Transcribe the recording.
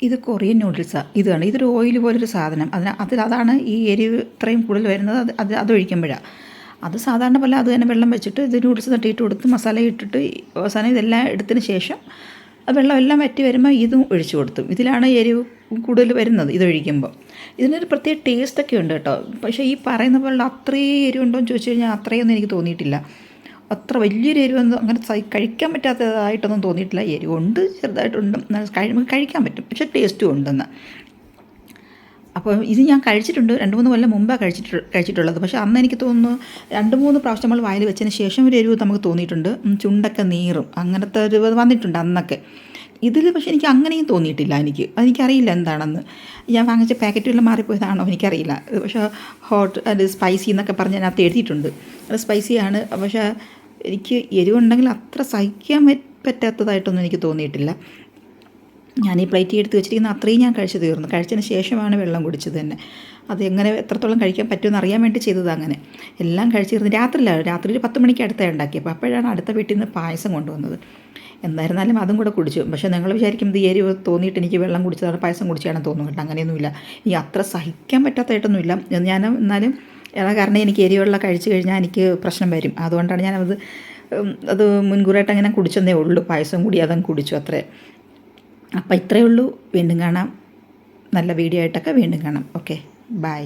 ഇത് കൊറിയൻ നൂഡിൽസാണ്. ഇതാണ്, ഇതൊരു ഓയിൽ പോലൊരു സാധനം. അതാണ് ഈ എരിവ് ഇത്രയും കൂടുതൽ വരുന്നത്. അതൊഴിക്കുമ്പോഴാണ്. അത് സാധാരണ പോലെ അത് തന്നെ വെള്ളം വെച്ചിട്ട് ഇത് നൂഡിൽസ് തട്ടിയിട്ട് കൊടുത്ത് മസാല ഇട്ടിട്ട് അവസാനം ഇതെല്ലാം എടുത്തതിന് ശേഷം വെള്ളം എല്ലാം വറ്റി വരുമ്പോൾ ഇതും ഒഴിച്ചു കൊടുത്തു. ഇതിലാണ് എരിവ് കൂടുതൽ വരുന്നത് ഇതൊഴിക്കുമ്പോൾ. ഇതിനൊരു പ്രത്യേക ടേസ്റ്റൊക്കെ ഉണ്ട് കേട്ടോ. പക്ഷേ ഈ പറയുന്ന പോലുള്ള അത്രയും എരിവുണ്ടോ എന്ന് ചോദിച്ചു കഴിഞ്ഞാൽ അത്രയൊന്നും എനിക്ക് തോന്നിയിട്ടില്ല. അത്ര വലിയൊരു എരിവൊന്നും അങ്ങനെ കഴിക്കാൻ പറ്റാത്തതായിട്ടൊന്നും തോന്നിയിട്ടില്ല. എരിവുണ്ട്, ചെറുതായിട്ടുണ്ട്, കഴിക്കാൻ പറ്റും, പക്ഷേ ടേസ്റ്റും ഉണ്ടെന്ന്. അപ്പോൾ ഇത് ഞാൻ കഴിച്ചിട്ടുണ്ട്, 2-3 കൊല്ലം മുമ്പാണ് കഴിച്ചിട്ടുള്ളത്. പക്ഷേ അന്ന് എനിക്ക് തോന്നുന്നു 2-3 പ്രാവശ്യം നമ്മൾ വായിൽ വെച്ചതിന് ശേഷം ഒരു എരിവ് നമുക്ക് തോന്നിയിട്ടുണ്ട്. ചുണ്ടൊക്കെ നീറും, അങ്ങനത്തെ ഒരു വന്നിട്ടുണ്ട് അന്നൊക്കെ. ഇതിൽ പക്ഷേ എനിക്ക് അങ്ങനെയും തോന്നിയിട്ടില്ല. അതെനിക്കറിയില്ല എന്താണെന്ന്. ഞാൻ വാങ്ങിച്ച പാക്കറ്റുകളിൽ മാറിപ്പോയതാണോ എനിക്കറിയില്ല. പക്ഷേ അത് സ്പൈസി എന്നൊക്കെ പറഞ്ഞ് അതിനകത്ത് എഴുതിയിട്ടുണ്ട്. അത് സ്പൈസിയാണ്. പക്ഷേ എനിക്ക് എരിവുണ്ടെങ്കിൽ അത്ര സഹിക്കാൻ പറ്റാത്തതായിട്ടൊന്നും എനിക്ക് തോന്നിയിട്ടില്ല. ഞാൻ ഈ പ്ലേറ്റ് എടുത്ത് വെച്ചിരിക്കുന്ന അത്രയും ഞാൻ കഴിച്ച് തീർന്നു. കഴിച്ചതിന് ശേഷമാണ് വെള്ളം കുടിച്ചത് തന്നെ. അതെങ്ങനെ എത്രത്തോളം കഴിക്കാൻ പറ്റുമെന്ന് അറിയാൻ വേണ്ടി ചെയ്തത്. അങ്ങനെ എല്ലാം കഴിച്ച് തീർന്നു. രാത്രി ഒരു 10 മണിക്ക് അടുത്താണ് ഉണ്ടാക്കിയപ്പോൾ. അപ്പോഴാണ് അടുത്ത വീട്ടിൽ നിന്ന് പായസം കൊണ്ടുവന്നത്. എന്തായിരുന്നാലും അതും കൂടെ കുടിച്ചു. പക്ഷേ നിങ്ങൾ വിചാരിക്കും ഇത് എരിവ് തോന്നിയിട്ട് എനിക്ക് വെള്ളം കുടിച്ചതാണ് പായസം കുടിച്ചാണെന്ന് തോന്നും കേട്ടോ. അങ്ങനെയൊന്നുമില്ല. ഈ അത്ര സഹിക്കാൻ പറ്റാത്തതായിട്ടൊന്നുമില്ല. ഞാൻ എന്നാലും കാരണം എനിക്ക് എരിവുള്ള കഴിച്ചു കഴിഞ്ഞാൽ എനിക്ക് പ്രശ്നം വരും. അതുകൊണ്ടാണ് അത് മുൻകൂറായിട്ട് അങ്ങനെ കുടിച്ചെന്നേ ഉള്ളൂ. പായസം കൂടി അതങ്ങ് കുടിച്ചു, അത്രേ. അപ്പോൾ ഇത്രയേ ഉള്ളൂ. വീണ്ടും കാണാം. നല്ല വീഡിയോ ആയിട്ടൊക്കെ വീണ്ടും കാണാം. Okay, by.